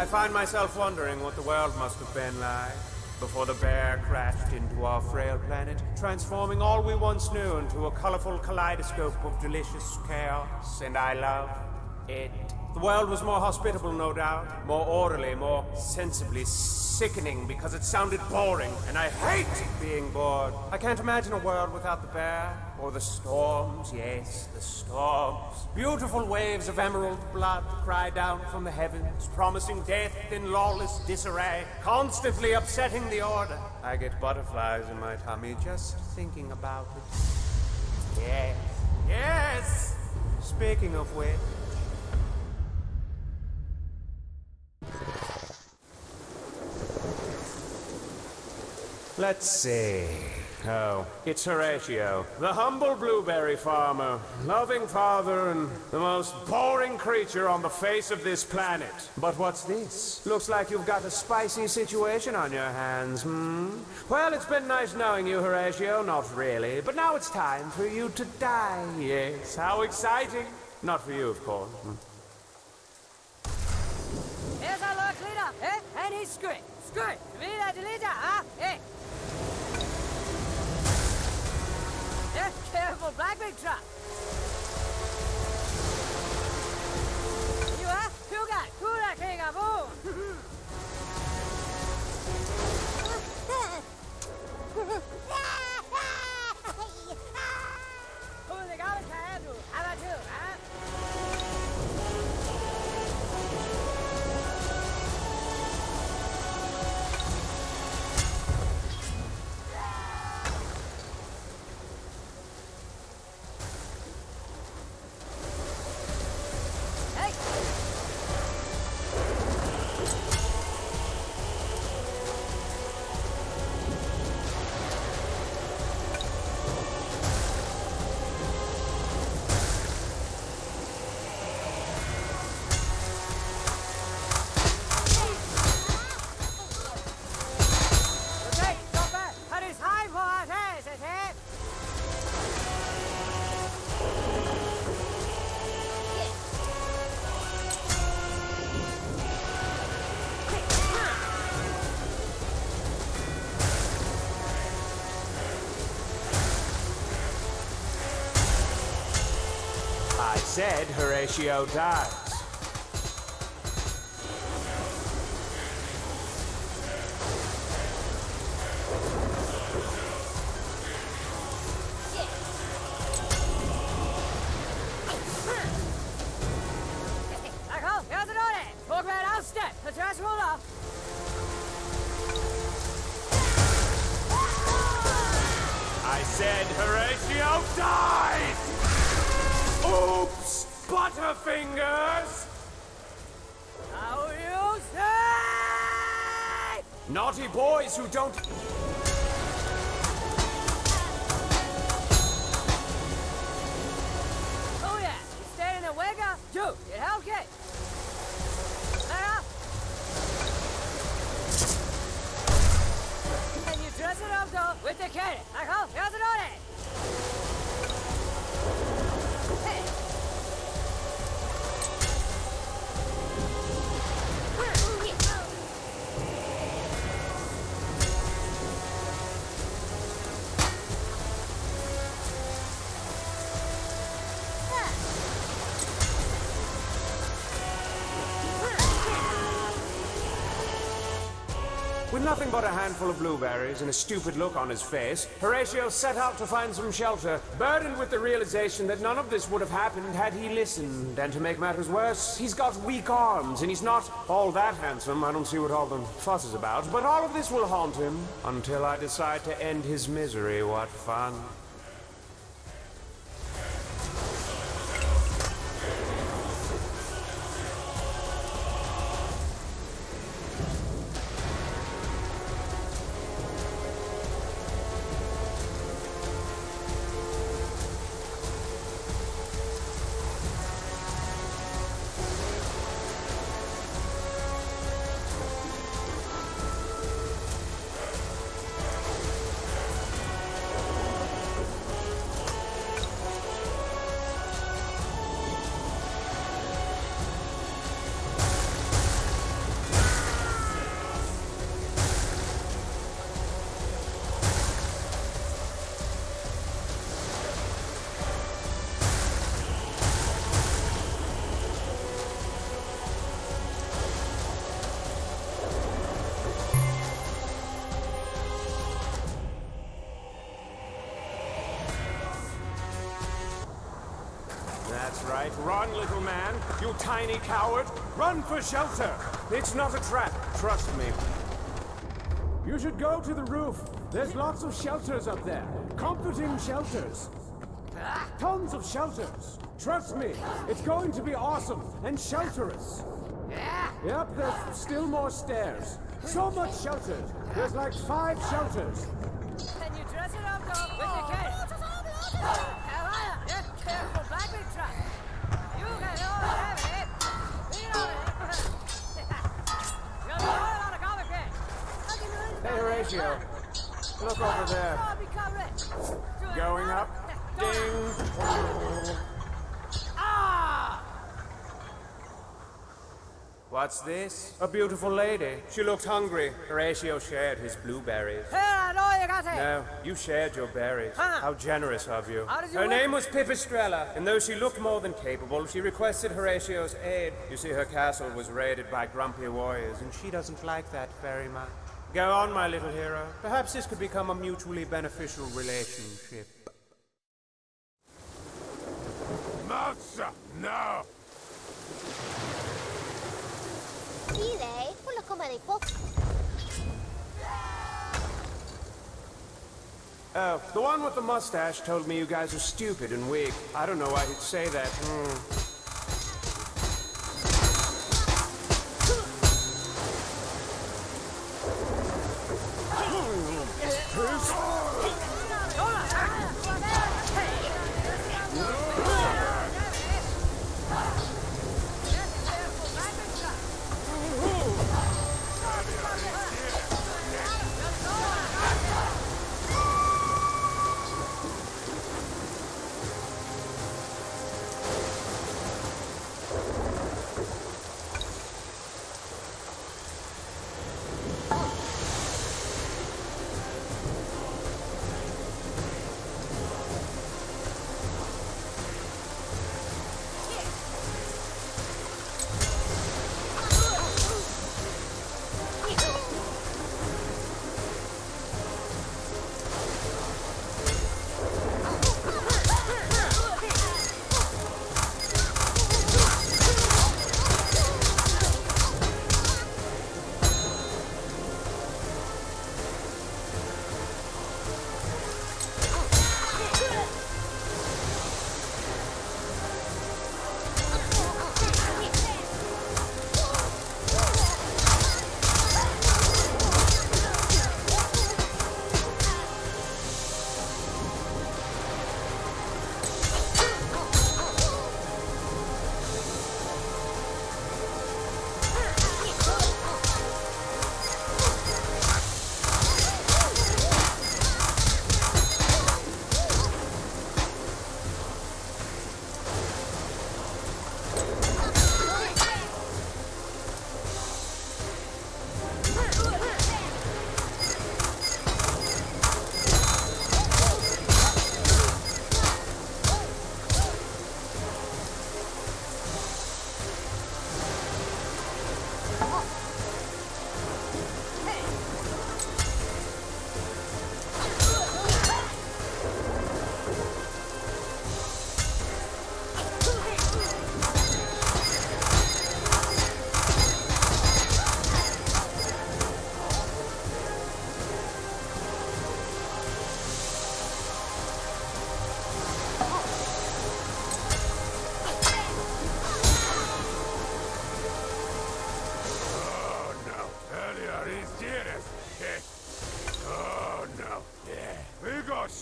I find myself wondering what the world must have been like before the bear crashed into our frail planet, transforming all we once knew into a colorful kaleidoscope of delicious chaos, and I love it. The world was more hospitable, no doubt, more orderly, more sensibly sickening because it sounded boring, and I hate being bored. I can't imagine a world without the bear, or the storms, yes, the storms. Beautiful waves of emerald blood cry down from the heavens, promising death in lawless disarray, constantly upsetting the order. I get butterflies in my tummy just thinking about it. Yes, yes! Speaking of which... let's see. Oh, it's Horatio, the humble blueberry farmer, loving father and the most boring creature on the face of this planet. But what's this? Looks like you've got a spicy situation on your hands, Well, it's been nice knowing you, Horatio. Not really, but now it's time for you to die. Yes, how exciting. Not for you, of course. Here's our Lord Leader, eh? And he's screwed. Screwed. Leader, huh? Eh? Yeah, careful, black big truck. You are? You got Kula King of Boom. Who's the guy can do? How about you, huh? I said Horatio dies. Ecco, here's an order. Talk right out, step. The trash roll off. I said Horatio died! Oops! Butterfingers! How you say? Naughty boys who don't... Oh yeah, you stay in the wigger. You, get hell kick. And you dress it up though with the carrot. Ecco, here's an order. With nothing but a handful of blueberries and a stupid look on his face, Horatio set out to find some shelter, burdened with the realization that none of this would have happened had he listened. And to make matters worse, he's got weak arms, and he's not all that handsome. I don't see what all the fuss is about, but all of this will haunt him until I decide to end his misery. What fun. That's right. Run, little man. You tiny coward. Run for shelter. It's not a trap. Trust me. You should go to the roof. There's lots of shelters up there. Comforting shelters. Tons of shelters. Trust me, it's going to be awesome and shelterous. Yep, there's still more stairs. So much shelter. There's like 5 shelters. Can you dress it up, dog, with the kid? Careful, blackbait trap. You can all have it. Lean on it. You're the oil on a comic pig. Hey, Horatio. Look over there. Going up. Ding. Ah! What's this? A beautiful lady. She looked hungry. Horatio shared his blueberries. Here, I know you got it. No, you shared your berries. Huh? How generous of you. How did you Her win? name was Pipistrella, and though she looked more than capable, she requested Horatio's aid. You see, her castle was raided by grumpy warriors, and she doesn't like that very much. Go on, my little hero. Perhaps this could become a mutually beneficial relationship. Mazza! No! Direi quello come dei Oh, the one with the mustache told me you guys are stupid and weak. I don't know why he'd say that.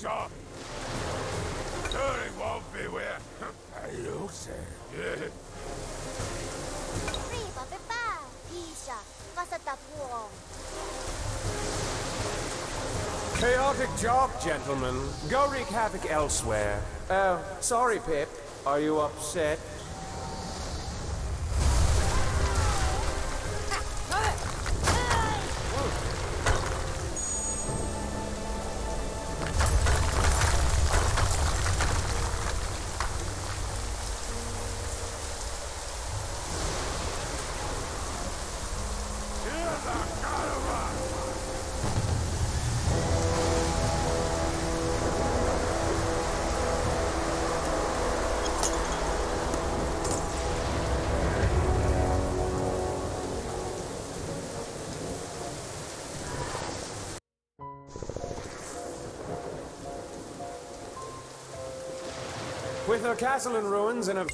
shot. Turning won't be where you say. Prima, Peppa, Isha, Masatapuong. Chaotic job, gentlemen. Go wreak havoc elsewhere. Oh, sorry, Pip. Are you upset? With her castle in ruins and a...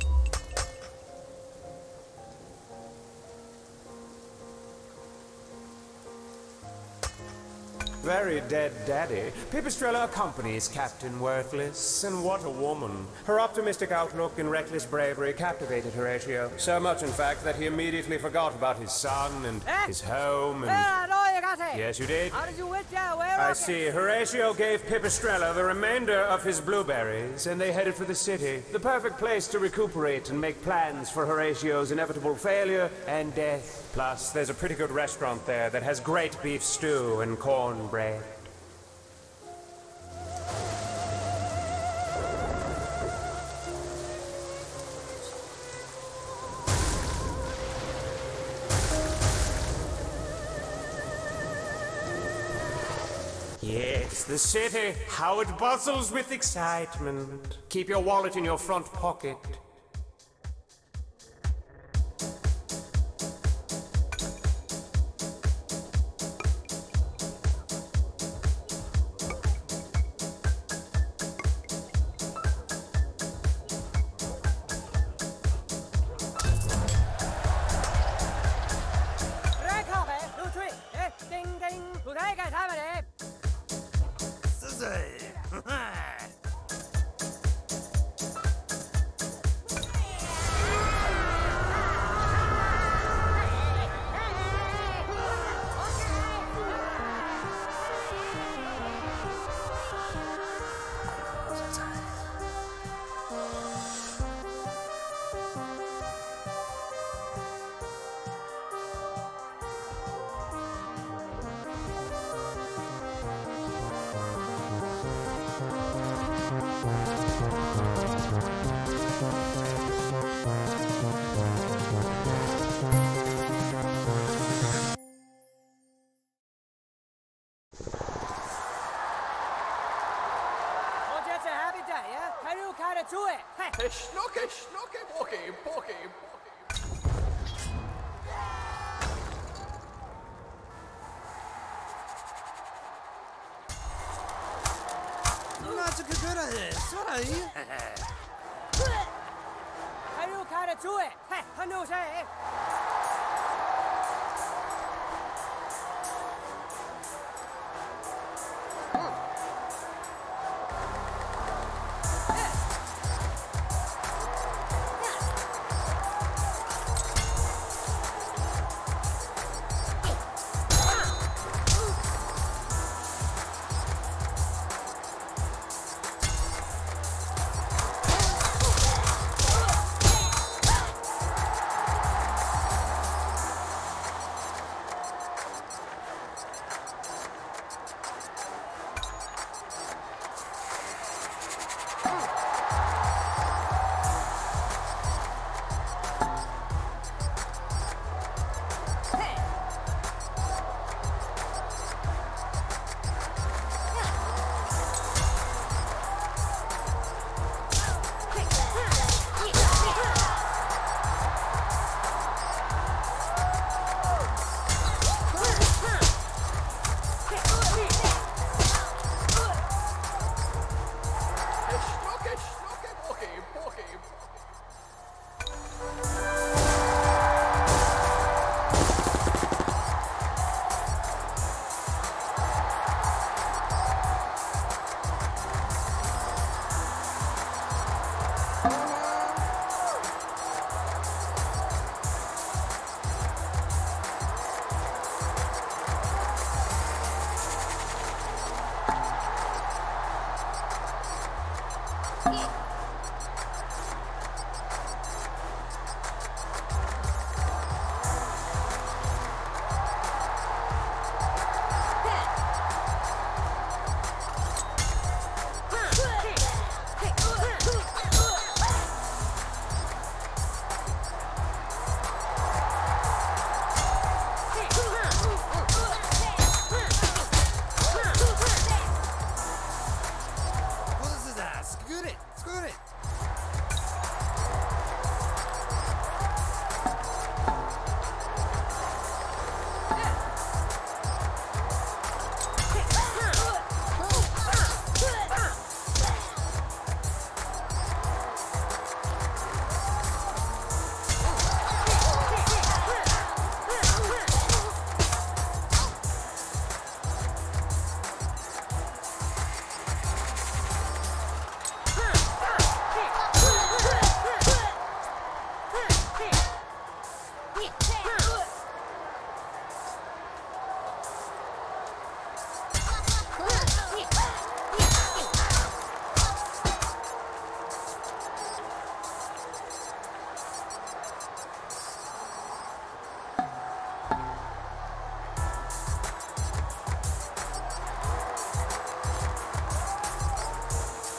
very dead daddy, Pipistrella accompanies Captain Worthless, and what a woman. Her optimistic outlook and reckless bravery captivated Horatio. So much, in fact, that he immediately forgot about his son and his home and... I know you got it. Yes, you did? How did you wit there? Where I was it? see. Horatio gave Pipistrella the remainder of his blueberries, and they headed for the city. The perfect place to recuperate and make plans for Horatio's inevitable failure and death. Plus, there's a pretty good restaurant there that has great beef stew and cornbread. Yes, the city. How it bustles with excitement. Keep your wallet in your front pocket. Schnucke, schnucke, walkie, walkie, walkie. 那这个个人说了一。还有看得出哎，嘿，很牛谁？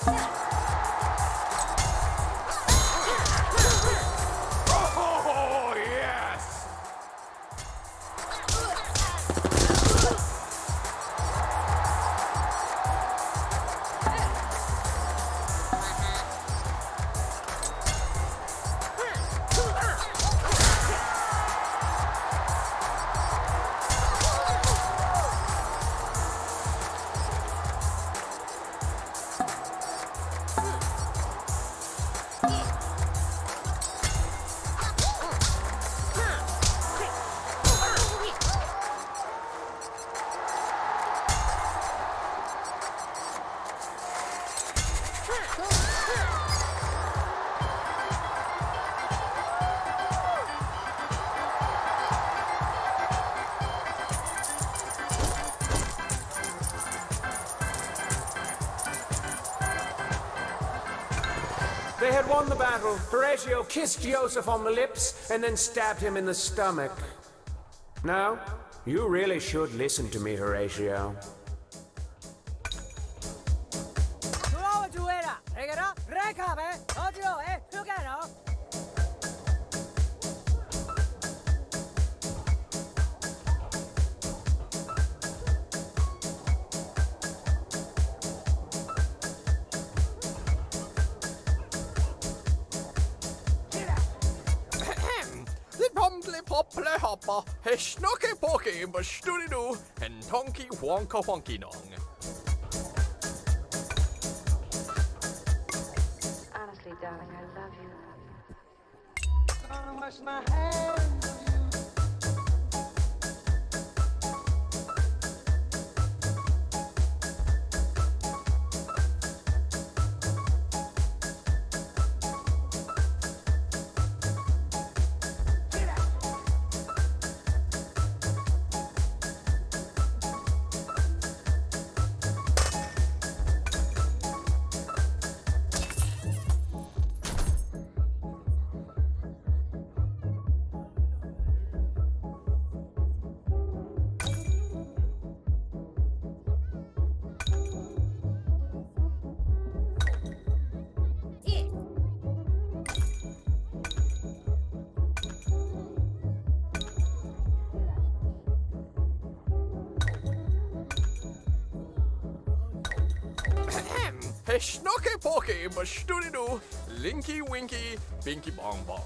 Oh, yes! They had won the battle. Horatio kissed Joseph on the lips and then stabbed him in the stomach. Now, you really should listen to me, Horatio. Hopple hoppa, he snooky pokey, but stoody doo, and tonky wonka wonky dong. Honestly, darling, I love you. Gonna wash my hands of you. He snooky pokey, but stoody doo, linky winky, binky bong bong.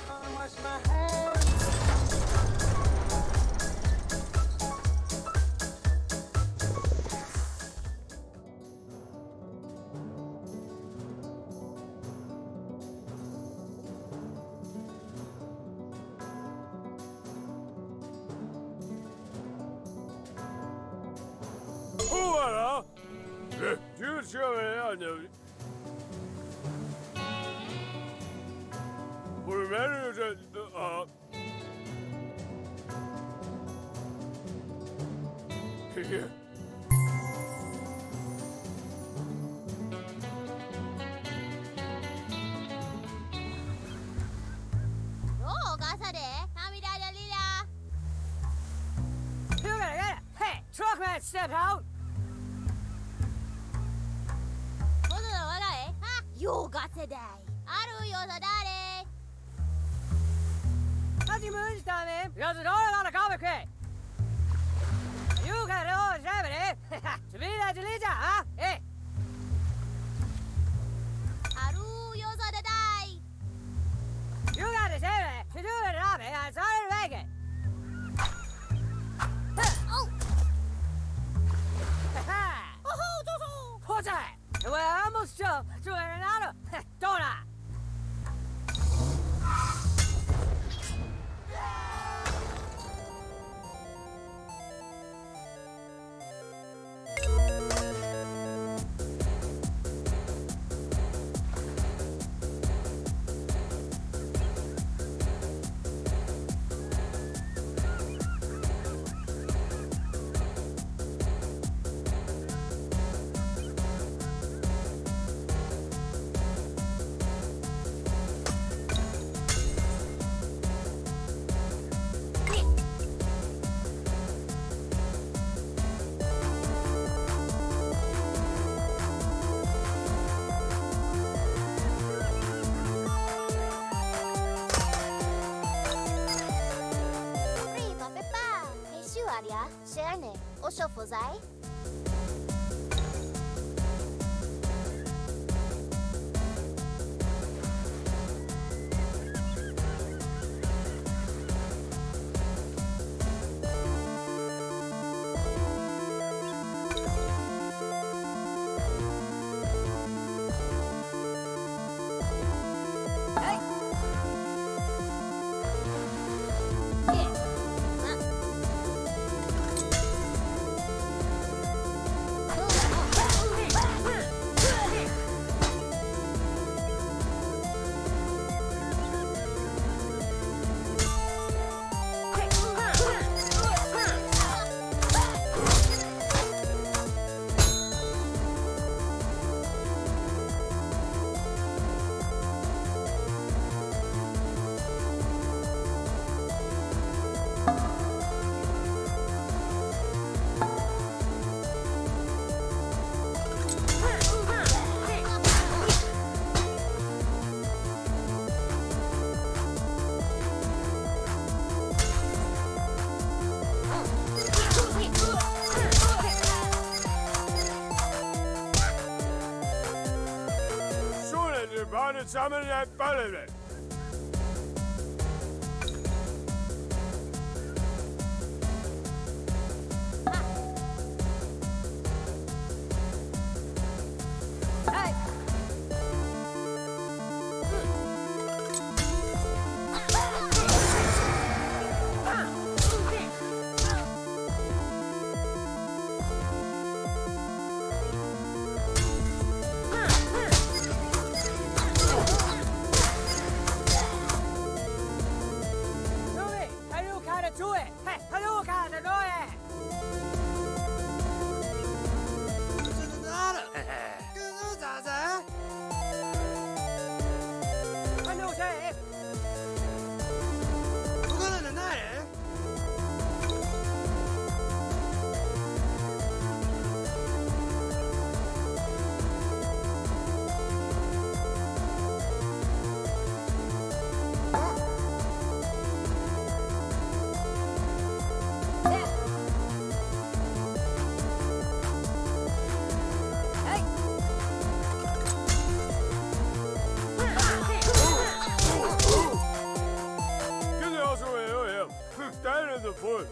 Gonna wash my hands. Voilà! Du chemin pour le mettre here. Oh, gasa de. Namida Dalila. You gotta get it. Hey, truckman, step out. You got today. Aru Yosadare. How's your moon's done, man? Because it's all on a comic cake. You got it all, Shabby. To be that Jalija, huh? Hey. Aru Yosadare. You got to say it. To do it, Robbie. I'm sorry to make it. Oh. Oh, what's that? Well, I almost jumped to another. Don't I? Varia, Sherne, Oshofozai. Sammen er ballene. Stand in the foot.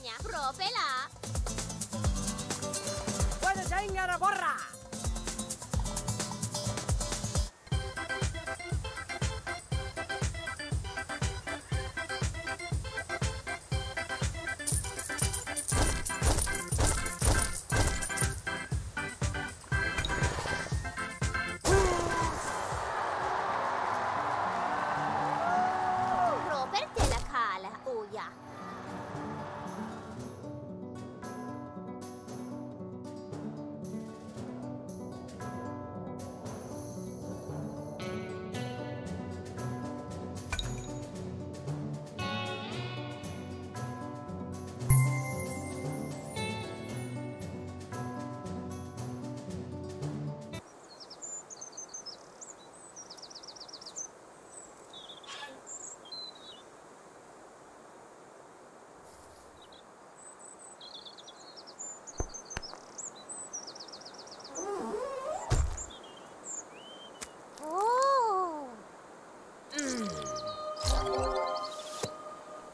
niya. Propela. Puede ser la borra.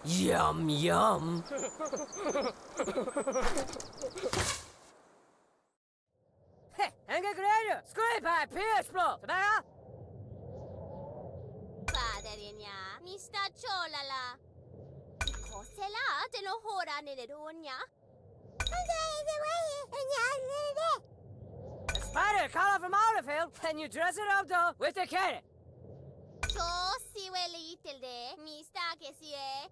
Yum, yum. Anche credo, scrape piesplo, sabaya? Padre niya, Mr. Cholala. Kosela, tinohora nilerunya. Spider, call off from Olifield, and you dress it up though with the carrot. So, si little de, Mr. Kessie.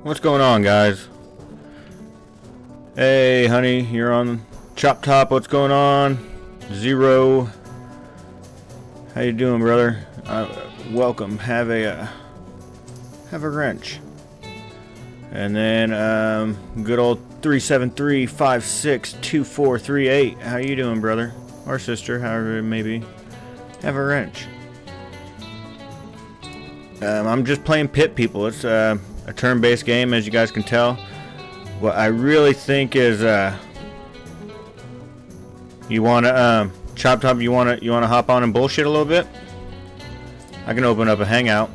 What's going on, guys? Hey, honey, you're on Chop Top. What's going on? Zero. How you doing, brother? Welcome. Have a wrench. And then good old 373-562438. How you doing, brother or sister? However it may be. Have a wrench. I'm just playing Pit People. It's a turn-based game, as you guys can tell. What I really think is you want to Chop Top. You want to hop on and bullshit a little bit. I can open up a hangout.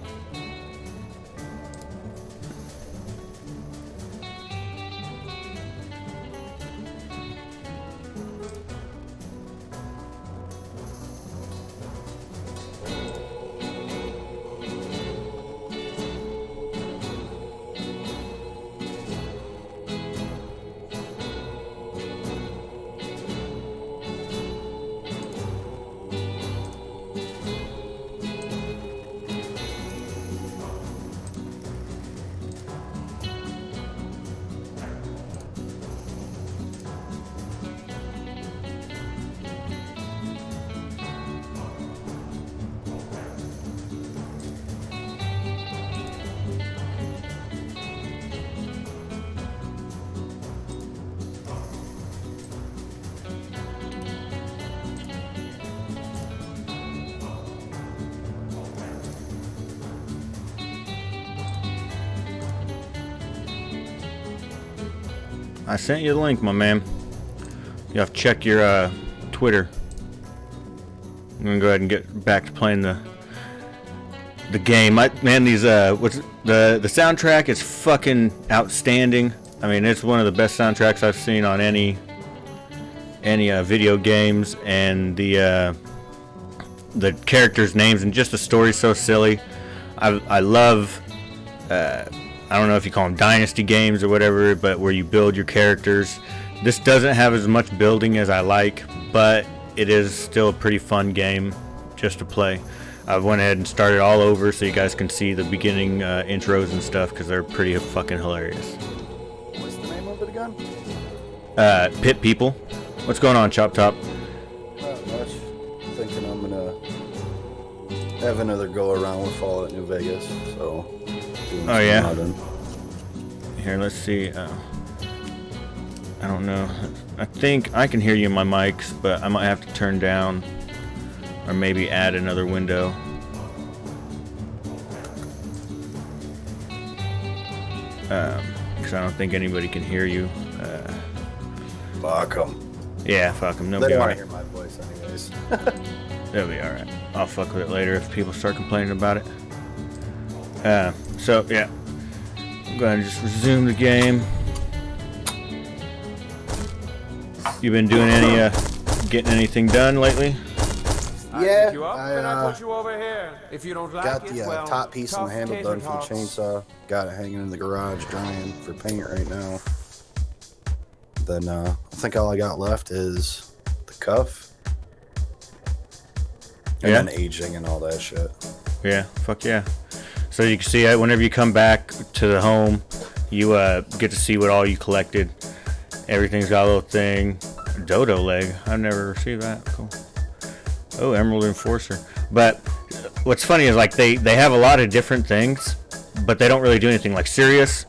I sent you the link, my man. You have to check your Twitter. I'm gonna go ahead and get back to playing the game. Man, these what's the soundtrack is fucking outstanding. I mean, it's one of the best soundtracks I've seen on any video games, and the characters' names and just the story's so silly. I love. I don't know if you call them dynasty games or whatever, but where you build your characters. This doesn't have as much building as I like, but it is still a pretty fun game just to play. I went ahead and started all over so you guys can see the beginning intros and stuff, because they're pretty fucking hilarious. What's the name of it again? Pit People. What's going on, Chop Top? Not much. Thinking I'm gonna have another go around with Fallout New Vegas, so... Oh yeah. Here, let's see. I don't know. I think I can hear you in my mics, but I might have to turn down, or maybe add another window. Because I don't think anybody can hear you. Fuck them. Yeah, fuck them. They don't want to hear my voice, anyways. They'll be all right. I'll fuck with it later if people start complaining about it. So yeah, I'm going to just resume the game. You been doing any getting anything done lately? Yeah, I put you over here. If you don't like got it, the well, top piece and the handle tater done for the tots. chainsaw. Got it hanging in the garage drying for paint right now. Then I think all I got left is the cuff. And then aging and all that shit. Yeah, fuck yeah. So you can see whenever you come back to the home, you get to see what all you collected. Everything's got a little thing. Dodo leg. I've never received that. Cool. Oh, Emerald Enforcer. But what's funny is like they have a lot of different things, but they don't really do anything. Like Sirius,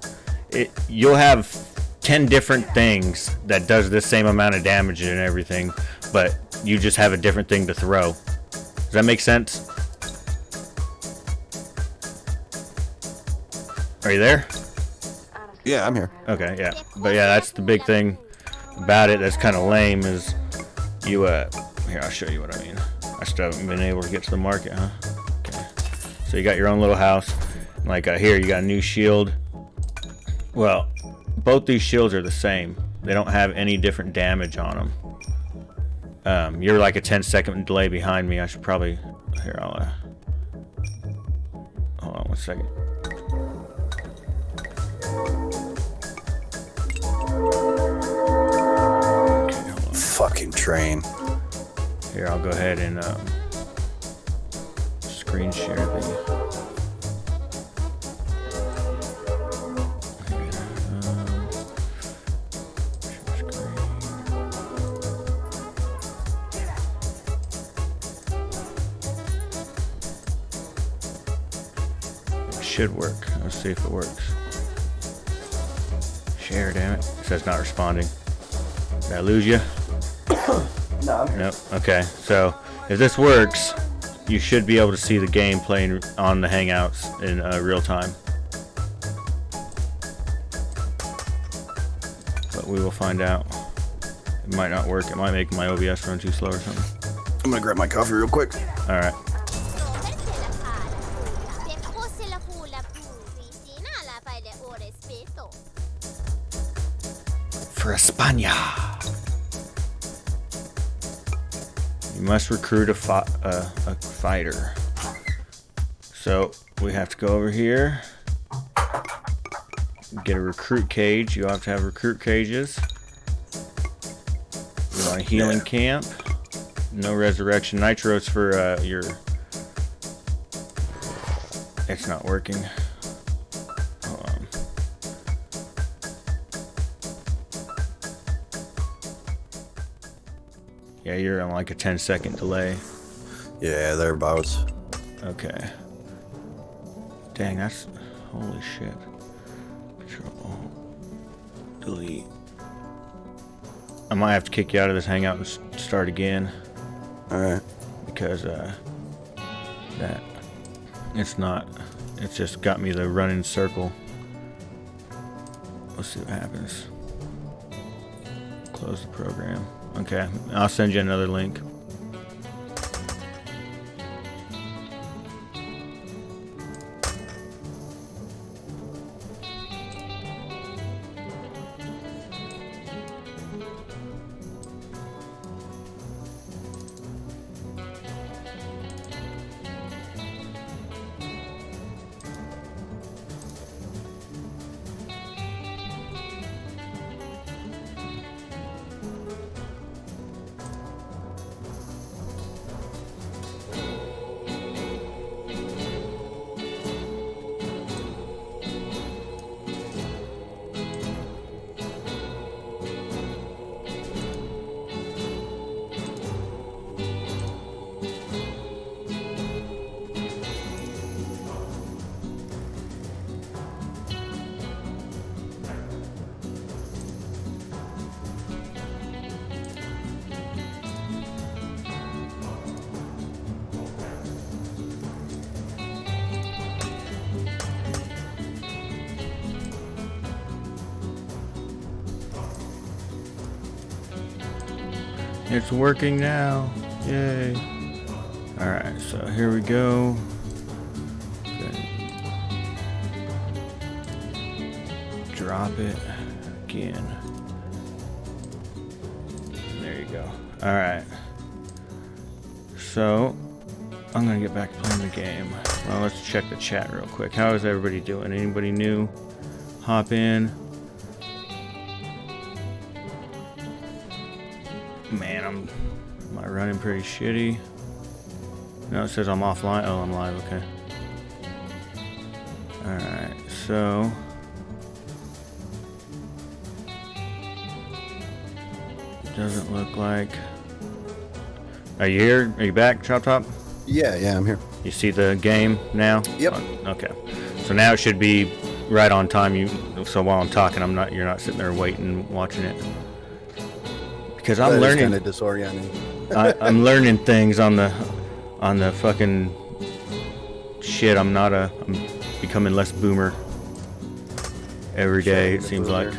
you'll have 10 different things that does the same amount of damage and everything, but you just have a different thing to throw. Does that make sense? Are you there? Yeah, I'm here. Okay, yeah. But yeah, that's the big thing about it that's kind of lame is you, here, I'll show you what I mean. I still haven't been able to get to the market, huh? Okay. So you got your own little house. Like here, you got a new shield. Well, both these shields are the same. They don't have any different damage on them. You're like a 10-second delay behind me. I should probably, here, I'll, hold on 1 second. Fucking train. Here, I'll go ahead and screen share the. should work. Let's see if it works. Share, damn it. It says not responding. Did I lose you? No. Nope. Okay. So if this works, you should be able to see the game playing on the Hangouts in real time. But we will find out. It might not work. It might make my OBS run too slow or something. I'm gonna grab my coffee real quick. All right. For España. You must recruit a fighter. So we have to go over here. Get a recruit cage. You have to have recruit cages. You want a healing camp. No resurrection. Nitro's for your... It's not working. Hold on. Yeah, you're on like a 10-second delay. Yeah, thereabouts. Okay. Dang, that's... Holy shit. Control. Delete. I might have to kick you out of this hangout and start again. Alright. Because, that... It's not... It's just got me the running circle. Let's see what happens. Close the program. Okay, I'll send you another link. It's working now. Yay. Alright, so here we go. Drop it again. There you go. Alright. So, I'm gonna get back to playing the game. Well, let's check the chat real quick. How is everybody doing? Anybody new? Hop in. Man, am I running pretty shitty? No, it says I'm offline. Oh, I'm live. Okay. Alright, so... Doesn't look like... Are you here? Are you back, Chop Top? Yeah, I'm here. You see the game now? Yep. Okay. So now it should be right on time. So while I'm talking, you're not sitting there waiting, watching it. Because I'm learning. Kind of disorienting. I'm learning things on the fucking shit. I'm becoming less boomer every day. It seems like.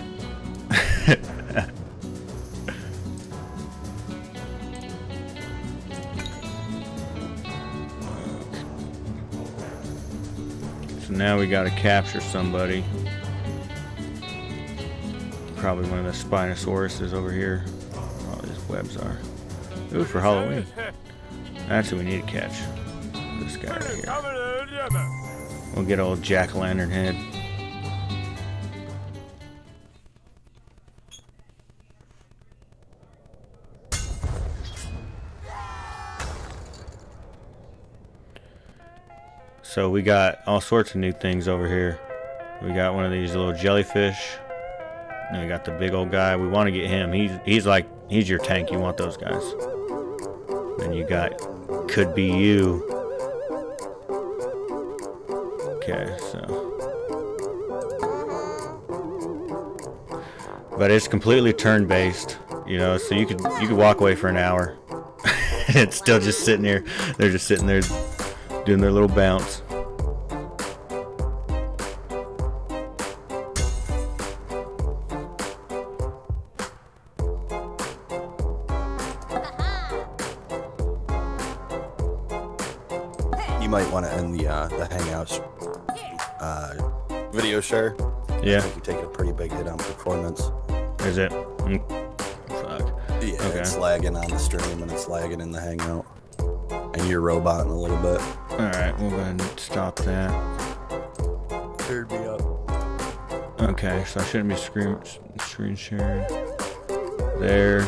So now we got to capture somebody. Probably one of the Spinosauruses over here. Webs are. Ooh, for Halloween. That's who we need to catch. This guy right here. We'll get old jack-o'-lantern head. So we got all sorts of new things over here. We got one of these little jellyfish. And we got the big old guy. We want to get him. He's your tank. You want those guys. Then you got Could Be You. Okay, so. But it's completely turn-based, you know, so you could walk away for an hour. It's still just sitting here. They're just sitting there doing their little bounce. You might want to end the Hangouts video share. Yeah. I think you take a pretty big hit on performance. Is it? Fuck. Yeah, Okay. it's lagging on the stream and it's lagging in the Hangout. And you're roboting a little bit. Alright, we'll go ahead and stop that. Cleared me up. Okay, so I shouldn't be screen sharing. There.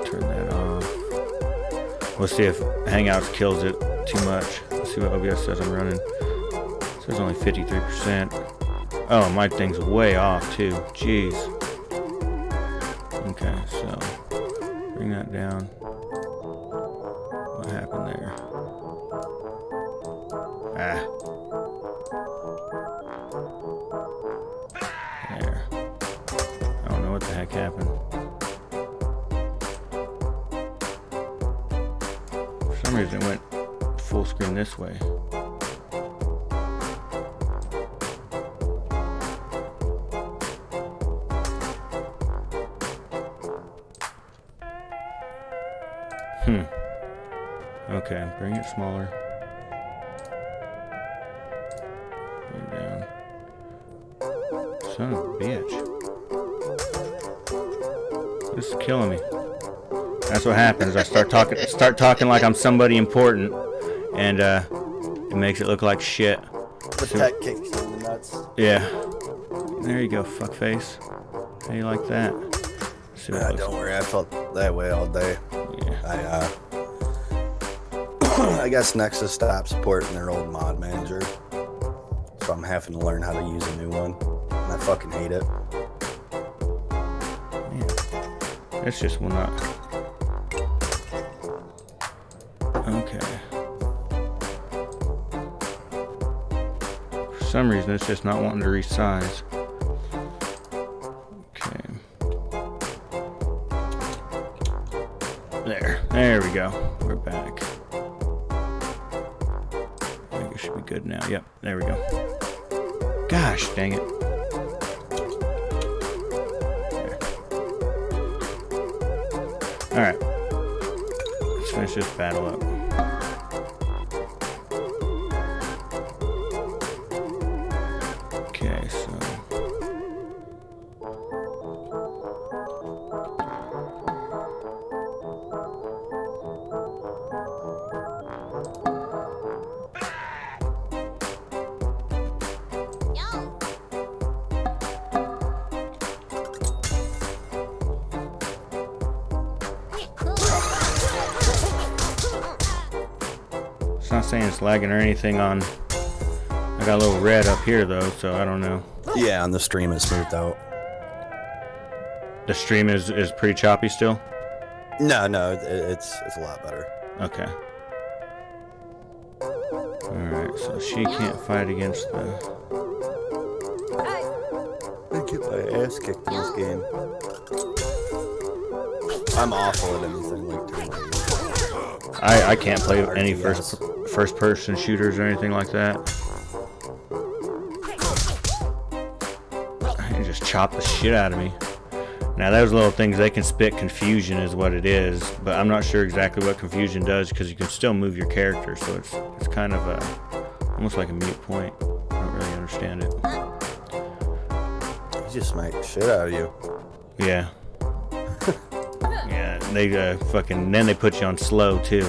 Turn that off. We'll see if Hangouts kills it too much. Let's see what OBS says I'm running. It says only 53%. Oh, my thing's way off too. Jeez. Okay, so bring that down. What happened there? Ah. There. I don't know what the heck happened. For some reason it went full screen this way. Okay, bring it smaller. Bring it down. Son of a bitch. This is killing me. That's what happens. I start talking like I'm somebody important, and it makes it look like shit. The tech kicks you in the nuts. Yeah. There you go, fuckface. How you like that? See what it looks Don't like. worry, I felt that way all day. Yeah. I guess Nexus stopped supporting their old mod manager, so I'm having to learn how to use a new one, and I fucking hate it. Man, this just will not. Okay. For some reason, it's just not wanting to resize. Okay. There we go. We're back. I think it should be good now. Yep, there we go. Gosh, dang it. There. Alright. Let's finish this battle up. Okay, so... It's not saying it's lagging or anything on... I got a little red up here though, so I don't know. Yeah, on the stream it's smoothed out. The stream is pretty choppy still? No, it's a lot better. Okay. Alright, so she can't fight against the... I get my ass kicked in this game. I'm awful at anything like that. I can't play any first person shooters or anything like that. They just chop the shit out of me. Now those little things, they can spit confusion is what it is, but I'm not sure exactly what confusion does because you can still move your character, so it's kind of almost like a mute point. I don't really understand it. He just smacked the shit out of you. Yeah. Yeah, they then they put you on slow too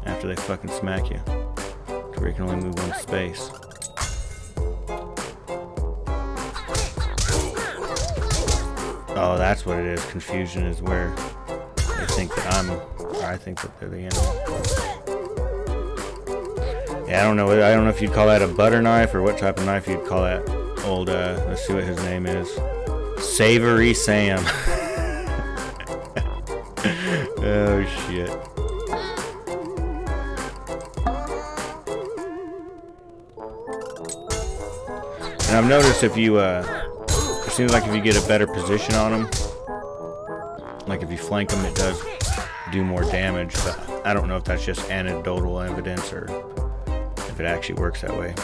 after they fucking smack you, to where you can only move one space. Oh, that's what it is. Confusion is where they think that I think that they're the enemy. Yeah, I don't know if you'd call that a butter knife or what type of knife you'd call that old, let's see what his name is. Savory Sam. Oh, shit. I've noticed if you, it seems like if you get a better position on them, like if you flank them, it does do more damage. But I don't know if that's just anecdotal evidence or if it actually works that way.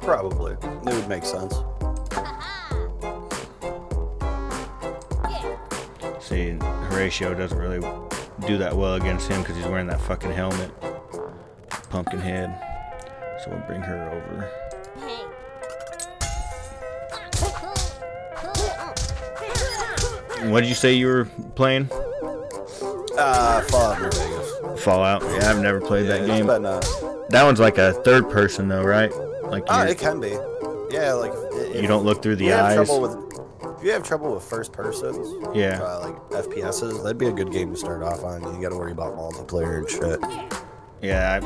Probably. It would make sense. See, Horatio doesn't really do that well against him because he's wearing that fucking helmet. Pumpkinhead. So we'll bring her over. What did you say you were playing? Fallout New Vegas. Fallout? Yeah, I've never played that game. Been, that one's like a third person though, right? Like it can be. Yeah, like you don't look through the eyes. If you have trouble with first persons, yeah, like FPSs, that'd be a good game to start off on. You got to worry about multiplayer and shit. Yeah,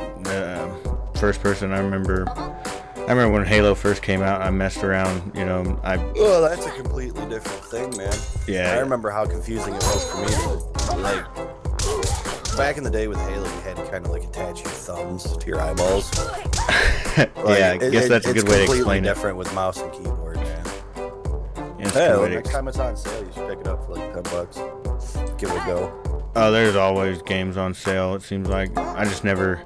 first person. I remember when Halo first came out. I messed around. You know, Well, that's a completely different thing, man. Yeah. I remember how confusing it was for me to like. Back in the day with Halo, you had to kind of like attach your thumbs to your eyeballs. Yeah, I guess that's a good way to explain it. It's completely different with mouse and keyboard, man. Yeah, next time it's on sale, you should pick it up for like $10. Give it a go. Oh, there's always games on sale. It seems like I just never,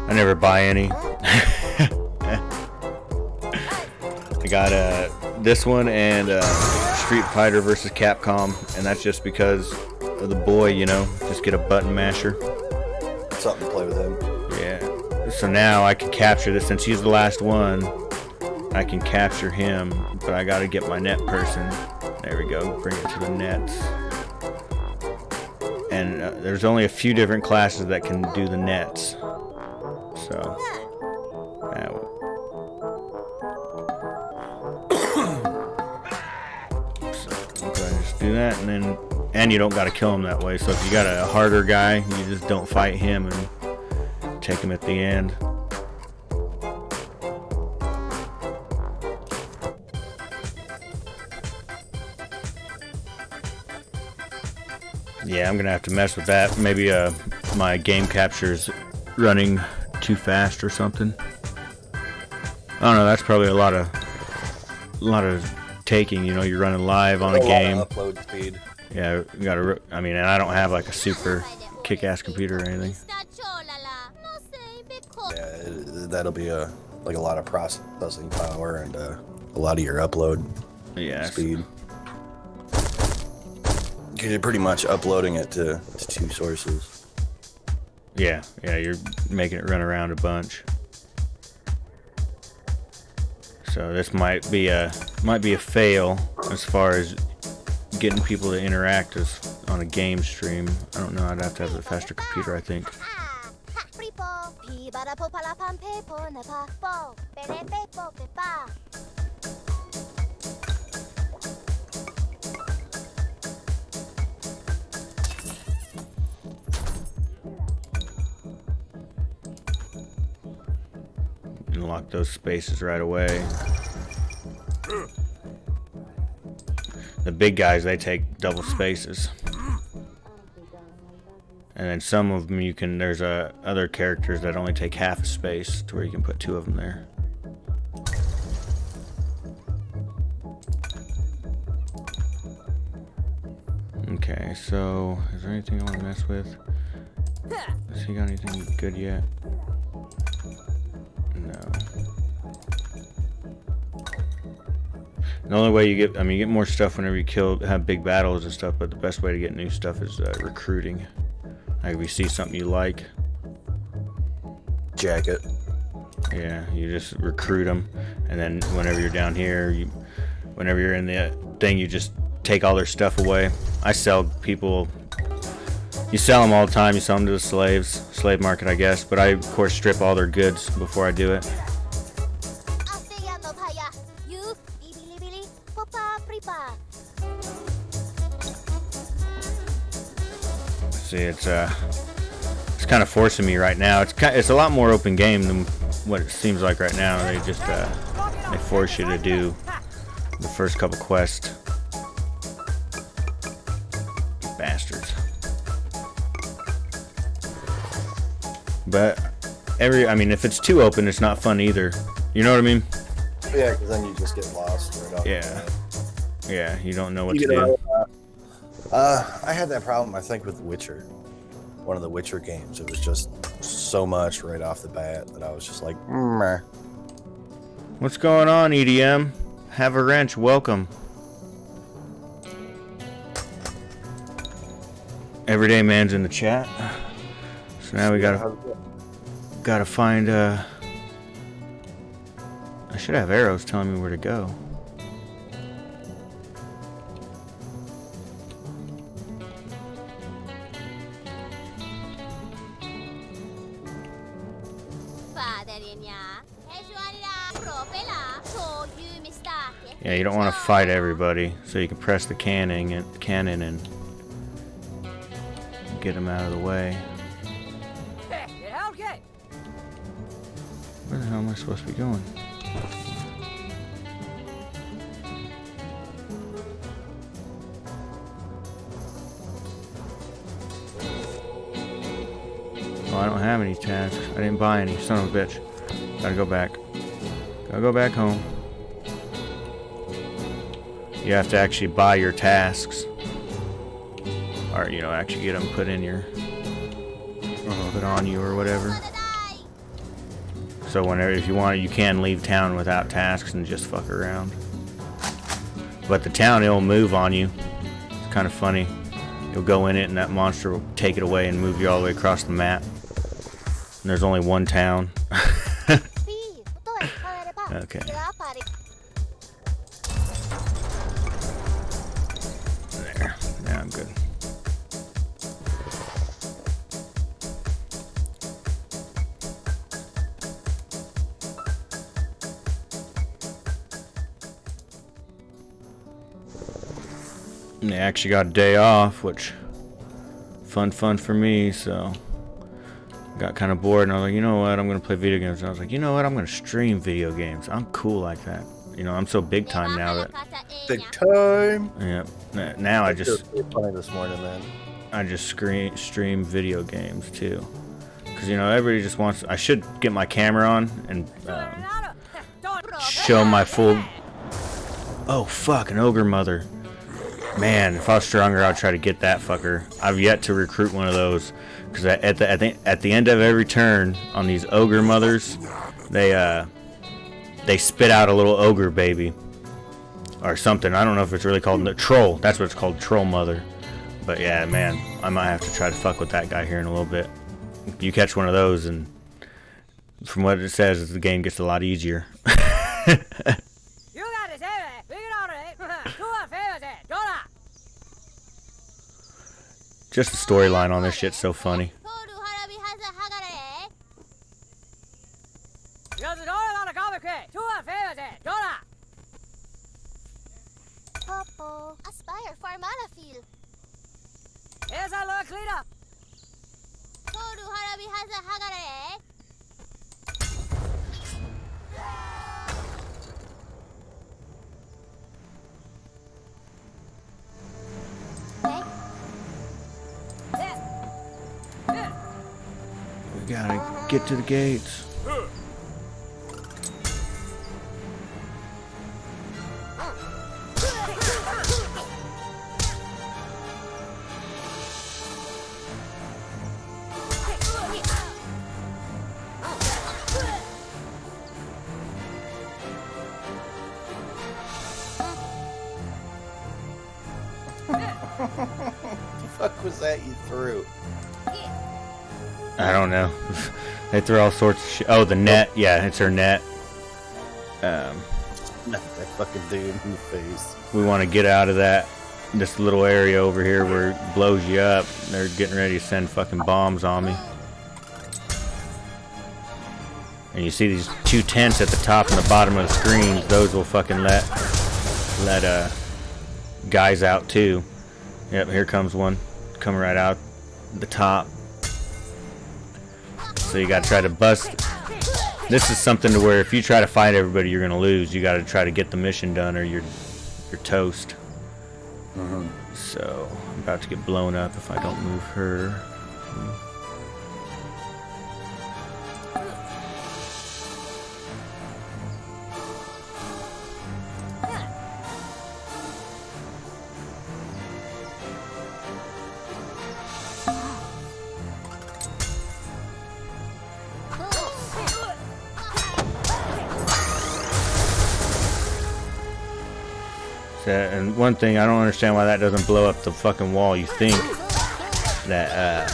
I never buy any. I got this one and Street Fighter versus Capcom, and that's just because of the boy, you know, just get a button masher. Something to play with him. Yeah. So now I can capture this since he's the last one. I can capture him, but I gotta get my net person. There we go. Bring it to the nets. And there's only a few different classes that can do the nets. So. Just do that, and you don't got to kill him that way. So if you got a harder guy, you just don't fight him and take him at the end. Yeah, I'm gonna have to mess with that. Maybe my game capture's running too fast or something. I don't know. That's probably a lot of taking. You know, you're running live on a game. Upload speed. Yeah, you gotta. I mean, and I don't have like a super kick-ass computer or anything. Yeah, that'll be a lot of processing power and a lot of your upload speed. You're pretty much uploading it to two sources. Yeah, you're making it run around a bunch. So this might be a fail as far as getting people to interact on a game stream. I don't know. I'd have to have a faster computer, I think. Unlock those spaces right away. The big guys, they take double spaces. And then some of them you can, there's other characters that only take half a space to where you can put two of them there. Okay, so is there anything I want to mess with? Has he got anything good yet? No. The only way you get, you get more stuff whenever you have big battles and stuff, but the best way to get new stuff is recruiting. Like if you see something you like. Jacket. Yeah, you just recruit them, and then whenever you're down here, whenever you're in the thing, you just take all their stuff away. I sell people, you sell them all the time, you sell them to the slave market, I guess, but I of course strip all their goods before I do it. See, it's kind of forcing me right now. It's a lot more open game than what it seems like right now. They just they force you to do the first couple quests. Bastards. But if it's too open, it's not fun either. You know what I mean? Yeah, because then you just get lost right off. Yeah. Yeah, you don't know what You to know, do. I had that problem, I think, with Witcher. One of the Witcher games. It was just so much right off the bat that I was just like, meh. What's going on, EDM? Have a wrench, welcome. Everyday Man's in the chat. So now we gotta find I should have arrows telling me where to go. Yeah, you don't want to fight everybody, so you can press the cannon and get them out of the way. Where the hell am I supposed to be going? Oh, I don't have any tasks. I didn't buy any. Son of a bitch. Gotta go back. Gotta go back home. You have to actually buy your tasks. Or, you know, actually get them put in your... put on you or whatever. So whenever, if you want, you can leave town without tasks and just fuck around. But the town, it'll move on you. It's kind of funny. You'll go in it and that monster will take it away and move you all the way across the map. And there's only one town. Okay. There. Now I'm good. And they actually got a day off, which fun for me, so got kind of bored and I was like, you know what, I'm gonna play video games. And I was like, you know what, I'm gonna stream video games. I'm cool like that. You know, I'm so big time now that big time. Yeah. Now I just funny this morning, man. I just stream video games too, because you know everybody just wants. I should get my camera on and show my full. Oh fuck, an ogre mother. Man, if I was stronger, I'd try to get that fucker. I've yet to recruit one of those, because at the end of every turn on these ogre mothers, they spit out a little ogre baby or something. I don't know if it's really called the troll. That's what it's called, troll mother. But yeah, man, I might have to try to fuck with that guy here in a little bit. You catch one of those, and from what it says, the game gets a lot easier. Just the storyline on this shit's so funny. Popo, aspire for Malafil. Here's a look, leader. Toru Harabi has a Hagare. We gotta get to the gates. What the fuck was that you threw? I don't know. They threw all sorts of shit. Oh, the net. Yeah, it's her net. That fucking dude in the face. We want to get out of this little area over here where it blows you up. They're getting ready to send fucking bombs on me. And you see these two tents at the top and the bottom of the screens. Those will fucking let guys out too. Yep, here comes one coming right out the top. So you gotta try to bust. This is something to where if you try to fight everybody, you're gonna lose. You gotta try to get the mission done, or you're toast. So I'm about to get blown up if I don't move her. And one thing, I don't understand why that doesn't blow up the fucking wall. You think that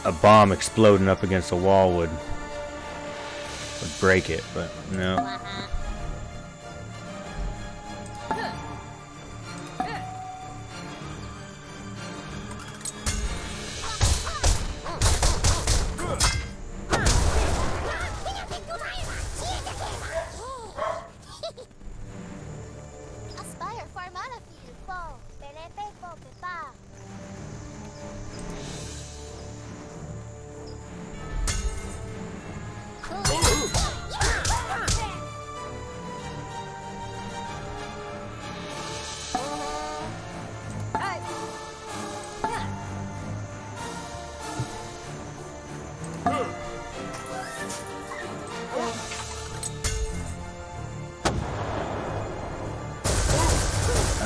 a bomb exploding up against a wall would break it, but no. Aspire for mana field po. Pelepe po pepa.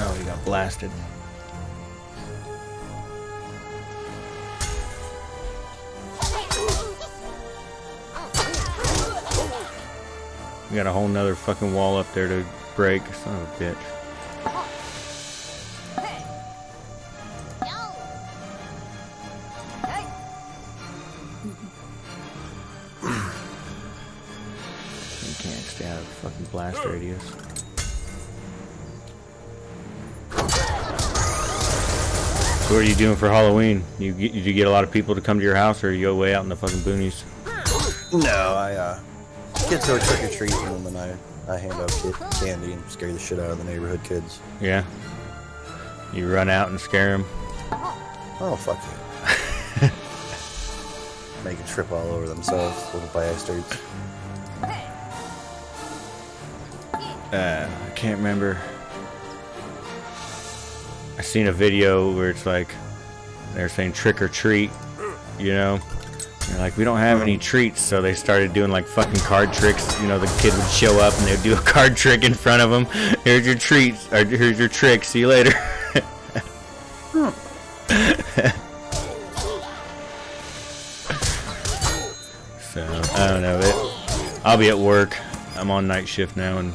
Oh, he got blasted. We got a whole nother fucking wall up there to break. Son of a bitch. You can't stay out of the fucking blast radius. So what are you doing for Halloween? You get a lot of people to come to your house, or you go way out in the fucking boonies? No, I kids go trick or treating, and then I hand out candy and scare the shit out of the neighborhood kids. Yeah. You run out and scare them. Oh fuck you! Make a trip all over themselves, little bastards. I can't remember. I seen a video where it's like they're saying trick or treat, you know. They're like, we don't have any treats, so they started doing like fucking card tricks. You know, the kid would show up and they'd do a card trick in front of them. Here's your treats, or here's your trick. See you later. So I don't know. I'll be at work. I'm on night shift now, and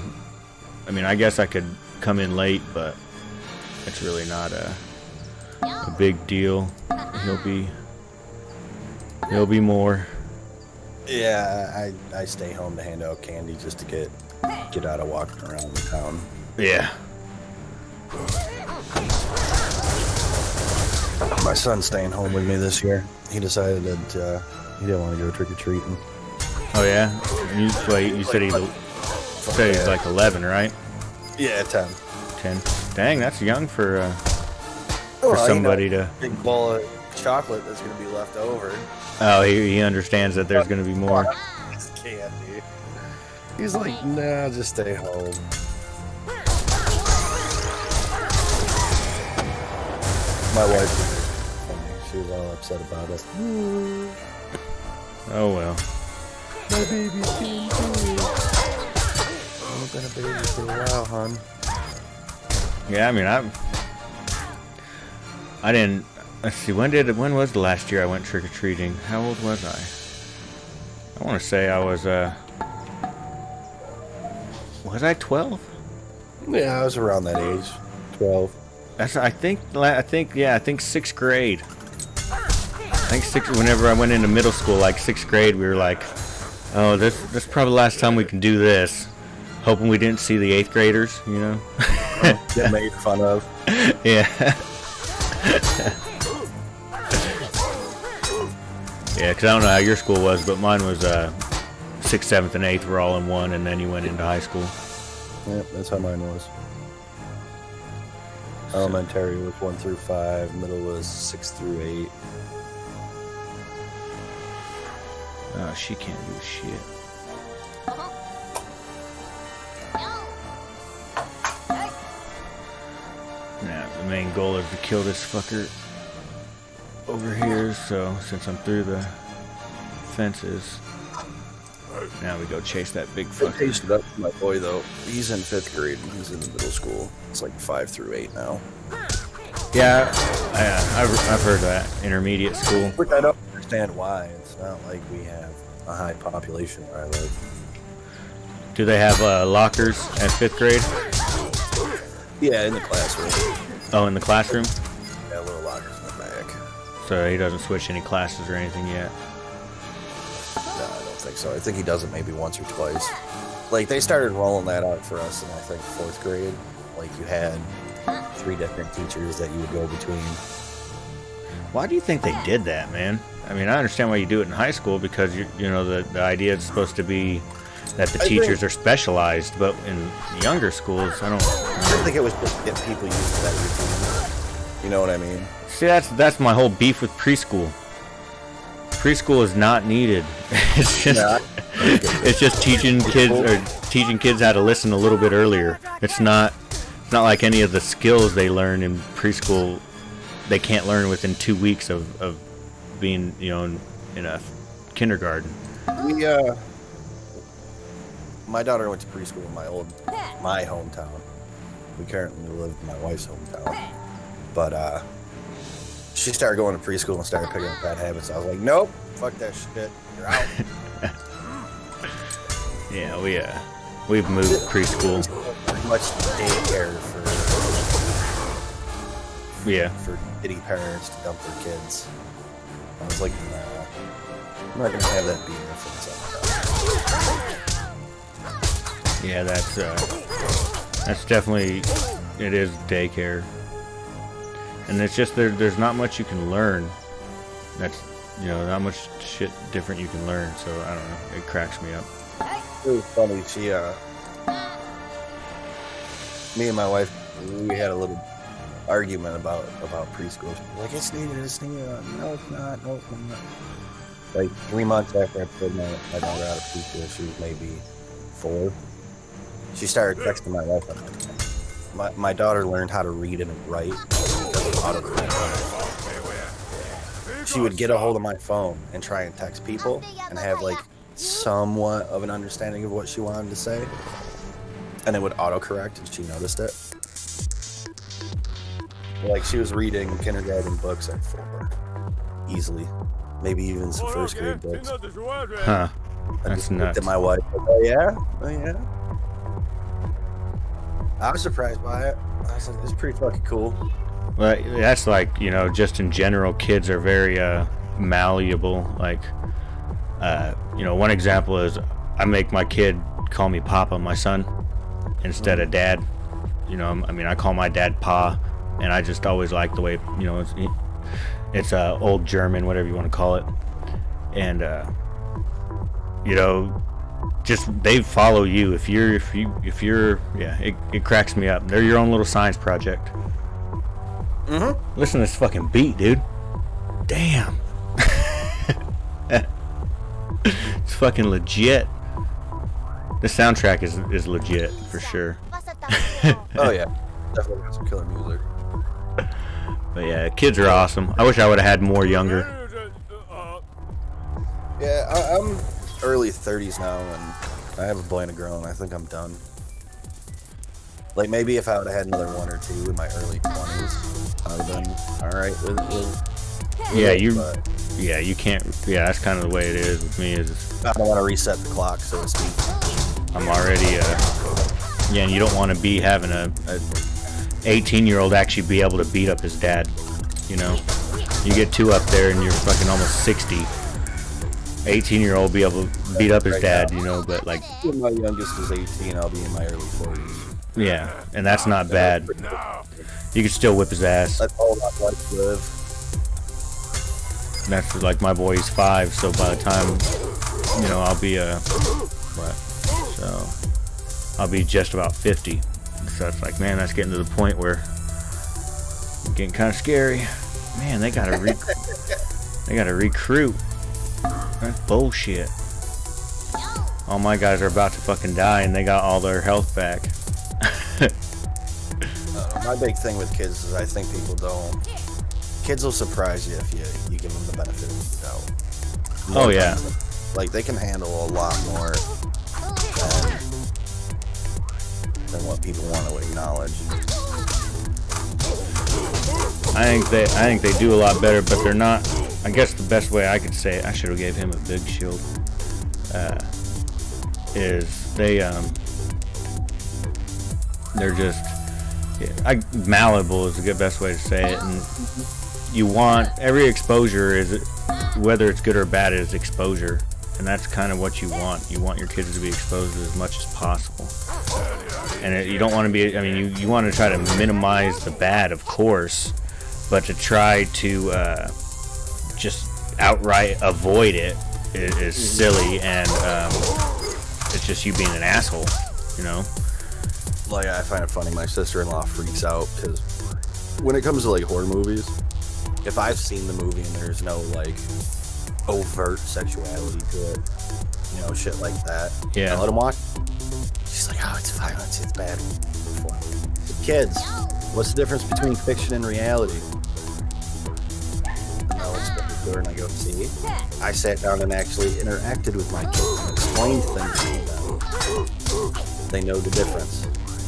I mean, I guess I could come in late, but it's really not a big deal. He'll be more. Yeah, I stay home to hand out candy just to get out of walking around the town. Yeah. My son's staying home with me this year. He decided that he didn't want to go trick or treating. Oh yeah. You said he's like 11, right? Yeah, 10. 10. Dang, that's young for Well, somebody you know, to. big bowl of chocolate that's gonna be left over. Oh, he understands that there's going to be more. Candy. He's like, nah, just stay home. My wife she was all upset about it. Oh well. My baby's getting too. I've been a baby for a while, hon. Yeah, I mean, I didn't. Let's see. When was the last year I went trick or treating? How old was I? I want to say I was. Was I 12? Yeah, I was around that age, 12. That's. I think 6th grade. I think whenever I went into middle school, like 6th grade, we were like, oh, this is probably the last time we can do this. Hoping we didn't see the 8th graders, you know. Get made fun of. Yeah. Yeah, because I don't know how your school was, but mine was 6th, 7th, and 8th were all in one, and then you went into high school. Yep, that's how mine was. Elementary was 1 through 5, middle was 6 through 8. Oh, she can't do shit. Now, the main goal is to kill this fucker over here, so since I'm through the fences, now we go chase that big I fucker. tasted up for my boy though. He's in 5th grade and he's in the middle school. It's like 5 through 8 now. Yeah, I've heard that. Intermediate school. Which I don't understand why. It's not like we have a high population where I live. Do they have lockers at 5th grade? Yeah, in the classroom. Oh, in the classroom? Yeah, little lockers in the back. So he doesn't switch any classes or anything yet? No, I don't think so. I think he does it maybe once or twice. Like, they started rolling that out for us in, I think, 4th grade. Like, you had 3 different teachers that you would go between. Why do you think they did that, man? I mean, I understand why you do it in high school because, you know, the idea is supposed to be that the teachers are specialized, but in younger schools, I think it was just to get people used to that routine. You know what I mean? See, that's my whole beef with preschool. Preschool is not needed. It's just teaching kids how to listen a little bit earlier. It's not like any of the skills they learn in preschool they can't learn within 2 weeks of being, you know, in a kindergarten. My daughter went to preschool in my hometown. We currently live in my wife's hometown. But she started going to preschool and started picking up bad habits. I was like, nope, fuck that shit. You're out. Yeah, we've moved preschool. Pretty much daycare for kitty parents to dump their kids. I was like, nah, I'm not gonna have that be influence on my daughter. Yeah, that's definitely, it is daycare, and it's just there's not much you can learn. That's, you know, not much shit different you can learn. So I don't know, it cracks me up. It was funny. Me and my wife, we had a little argument about preschool. She was like, it's needed. No, it's not. No, it's not. Like 3 months after I pulled my daughter out of preschool, she was maybe 4. She started texting my wife. My daughter learned how to read and write because of autocorrect. She would get a hold of my phone and try and text people and have like somewhat of an understanding of what she wanted to say, and it would autocorrect, and she noticed it. Like, she was reading kindergarten books at 4, easily, maybe even some 1st grade books. Huh? That's nuts. At my wife, oh yeah. I was surprised by it. I was like, it's pretty fucking cool. Well, that's like, you know, just in general, kids are very malleable. Like, you know, one example is I make my kid call me Papa, my son, instead of Dad. You know, I mean, I call my dad Pa, and I just always like the way, you know, it's old German, whatever you want to call it, and you know, just they follow you. If you're, yeah, it cracks me up. They're your own little science project. Listen to this fucking beat, dude. Damn. It's fucking legit. The soundtrack is legit for sure. Oh yeah, definitely got some killer music. But yeah, kids are awesome. I wish I would have had more younger. Yeah, I'm early 30s now, and I have a boy and a girl, and I think I'm done. Like, maybe if I would have had another 1 or 2 in my early 20s, I would have been alright with yeah, you can't, yeah, that's kind of the way it is with me. Is I don't want to reset the clock, so to speak. I'm already, yeah, and you don't want to be having a 18-year-old actually be able to beat up his dad, you know? You get 2 up there and you're fucking almost 60. 18-year-old be able to beat up his dad, you know, but like... My youngest is 18, I'll be in my early 40s. Yeah, and that's not bad. You can still whip his ass. That's all I'd like to live. That's like my boy's 5, so by the time, you know, I'll be I'll be just about 50. So it's like, man, that's getting to the point where it's getting kind of scary. Man, they gotta recruit. That's bullshit. All my guys are about to fucking die, and they got all their health back. My big thing with kids is I think people don't. Kids will surprise you if you give them the benefit of the doubt. Oh yeah. Like, they can handle a lot more than what people want to acknowledge. I think they do a lot better, but they're not. I guess the best way I could say it, I should have gave him a big shield. Is they're just, malleable is the good best way to say it. And you want every exposure is, whether it's good or bad, is exposure, and that's kind of what you want. You want your kids to be exposed as much as possible, and you don't want to be. I mean, you want to try to minimize the bad, of course, but to try to just outright avoid it is silly, and it's just you being an asshole, you know. Like, I find it funny, my sister-in-law freaks out because when it comes to like horror movies, if I've seen the movie and there's no like overt sexuality to it, you know, shit like that, yeah, I let them watch. She's like, oh, it's violence, it's bad. The kids, what's the difference between fiction and reality? No, it's good, and I go, see, I sat down and actually interacted with my kids and explained things to them. They know the difference.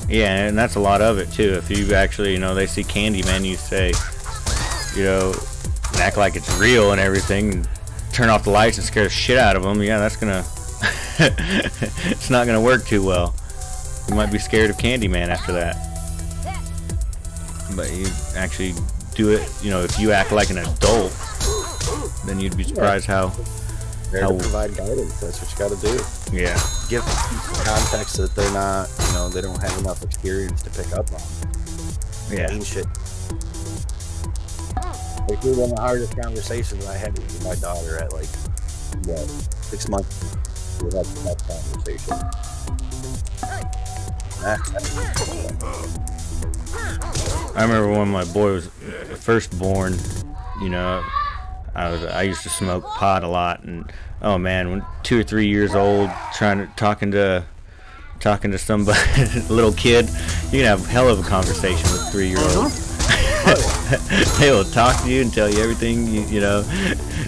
Yeah, and that's a lot of it too. If you actually, you know, they see Candyman, you say, you know, and act like it's real and everything, and turn off the lights and scare the shit out of them. Yeah, that's gonna, it's not gonna work too well. You might be scared of Candyman after that. But you actually do it, you know, if you act like an adult, then you'd be surprised how to provide guidance. That's what you got to do. Yeah. Give context that they're not, you know, they don't have enough experience to pick up on. Yeah. Mean shit. Like, one of the hardest conversations I had with my daughter at like, what, 6 months. We had that conversation. I remember when my boy was first born, you know, I used to smoke pot a lot, and oh man, when 2 or 3 years old, talking to somebody, a little kid, you can have a hell of a conversation with 3-year-olds. They will talk to you and tell you everything, you know,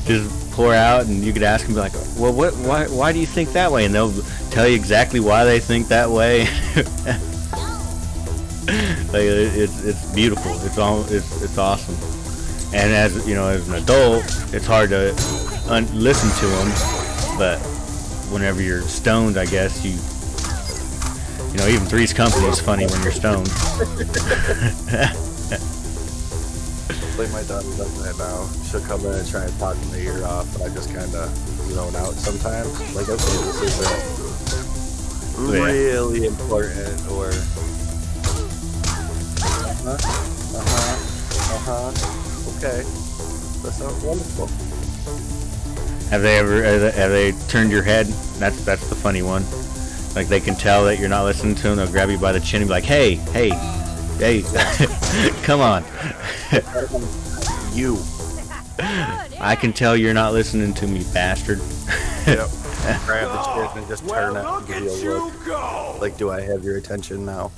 just pour out, and you could ask them like, well, why do you think that way? And they'll tell you exactly why they think that way. Like, it's beautiful. It's awesome. And as you know, as an adult, it's hard to listen to them. But whenever you're stoned, I guess you know, even Three's Company is funny when you're stoned. Like, my daughter does that now. She'll come in and try and talk my ear off, but I just kind of zone out sometimes. Like, okay, this is really important, or okay, that sounds wonderful. Have they turned your head? That's the funny one. Like, they can tell that you're not listening to them. They'll grab you by the chin and be like, hey, come on. You. I can tell you're not listening to me, bastard. Yep. Grab the chin and just turn it and give you a look. Like, do I have your attention now?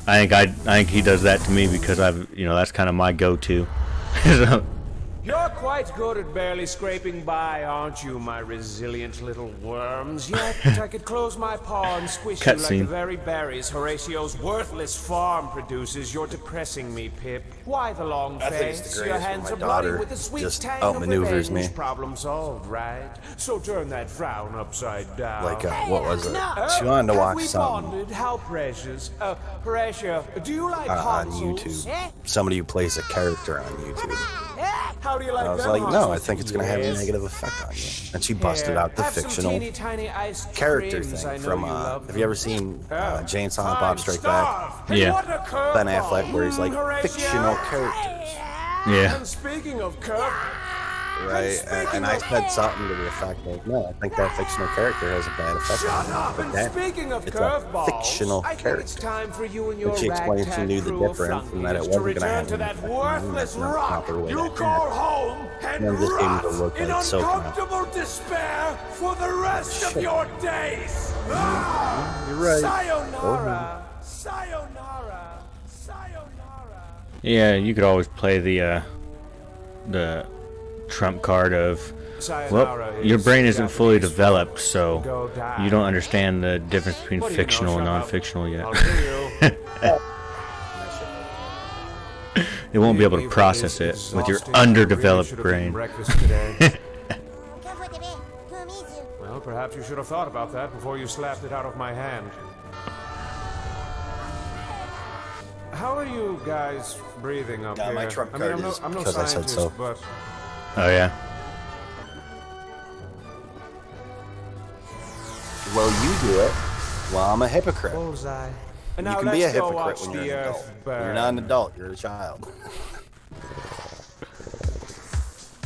I think he does that to me because that's kind of my go-to. You're quite good at barely scraping by, aren't you, my resilient little worms? Yet I could close my paw and squish you like the very berries Horatio's worthless farm produces. You're depressing me, Pip. Why the long face? Your hands are bloody with the sweet tang of outmaneuvers me. Problem solved, right? So turn that frown upside down. Like, what was it? She wanted to watch something. How precious. Horatio, do you like on YouTube? Somebody who plays a character on YouTube. How do you like I was like, no, I think it's going to have a negative effect on you. And she busted out the fictional character thing from, have you ever seen Jay and Silent Bob Strike Back? Yeah. Ben Affleck, where he's like, fictional characters. Yeah. And speaking of right, and I said something to the effect of, no, I think that fictional character has a bad effect on me. But then, it's a fictional character. But she explained she knew the difference and that it wasn't going to have an effect on me. That's not the proper way to act. And then just gave me the look like so confident. Despair for the rest of your days. You're right. Sayonara. Sayonara. Sayonara. Yeah, you could always play the trump card of, well, your brain isn't fully developed, so you don't understand the difference between fictional and non-fictional yet. It won't be able to process it with your underdeveloped brain. Well, perhaps you should have thought about that before you slapped it out of my hand. how are you guys breathing up here? My trump I mean, card is I'm no because I said scientist, so. but Oh yeah. Well, you do it. Well, I'm a hypocrite. bullseye. And You now can be a let's go hypocrite watch when you're the an adult. Earth When you're burn. not an adult. You're a child.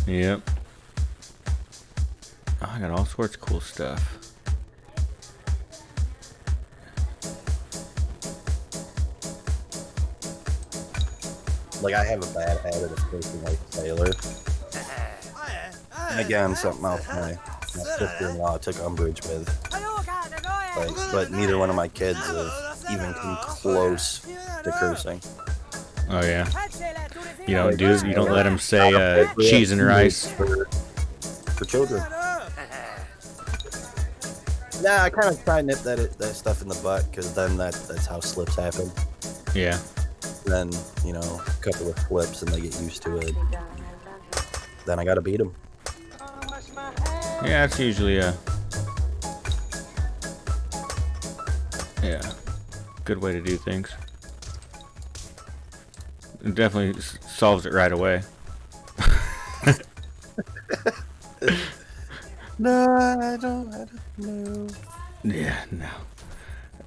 Yep. Oh, I got all sorts of cool stuff. Like, I have a bad habit of thinking like a sailor. And again, something else my sister-in-law took umbrage with. But neither one of my kids have even come close to cursing. Oh yeah. You don't let them say cheese and rice. For children. Nah, I kind of try to nip that stuff in the butt, because then that's how slips happen. Yeah. Then, you know, a couple of flips and they get used to it. Then I gotta beat them. Yeah, it's usually a good way to do things. It definitely solves it right away. No, I don't know. Yeah, no.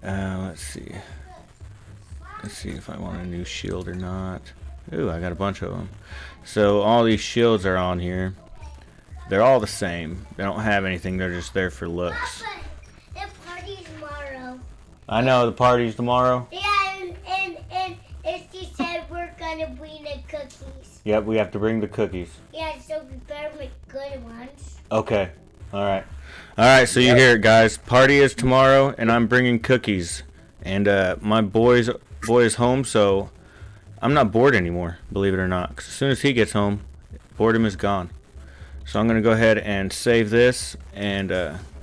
Let's see. Let's see if I want a new shield or not. Ooh, I got a bunch of them. So all these shields are on here. They're all the same. They don't have anything. They're just there for looks. Papa, the party's tomorrow. I know the party's tomorrow. Yeah, and she said we're gonna bring the cookies. Yep, we have to bring the cookies. Yeah, so we better make good ones. Okay. All right. All right. So you hear it, guys. Party is tomorrow, and I'm bringing cookies. And my boy is home, so I'm not bored anymore. Believe it or not. 'Cause as soon as he gets home, boredom is gone. So I'm gonna go ahead and save this and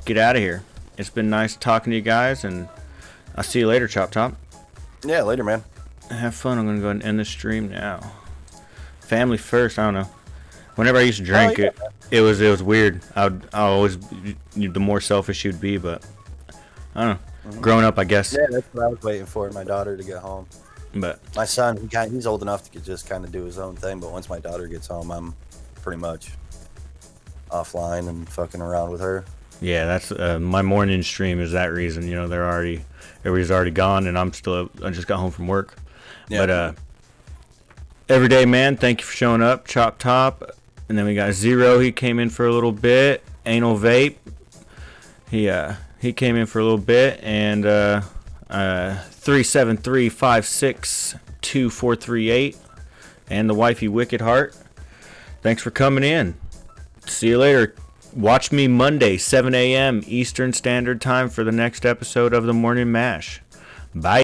get out of here. It's been nice talking to you guys, and I'll see you later, Chop Top. Yeah, later, man. Have fun. I'm gonna go ahead and end the stream now. Family first. I don't know. Whenever I used to drink, it was weird. I always the more selfish you'd be, but I don't know. Growing up, I guess. Yeah, that's what I was waiting for, my daughter to get home. But my son, he's old enough to just kind of do his own thing, but once my daughter gets home, I'm pretty much offline and fucking around with her. Yeah, that's my morning stream is that reason. You know, everybody's already gone, and I just got home from work. Yeah. But everyday man, thank you for showing up, Chop Top. And then we got Zero. He came in for a little bit. Anal Vape. He came in for a little bit, and 373562438, and the wifey Wicked Heart. Thanks for coming in. See you later. Watch me Monday, 7 a.m. Eastern Standard Time for the next episode of the Morning Mash. Bye.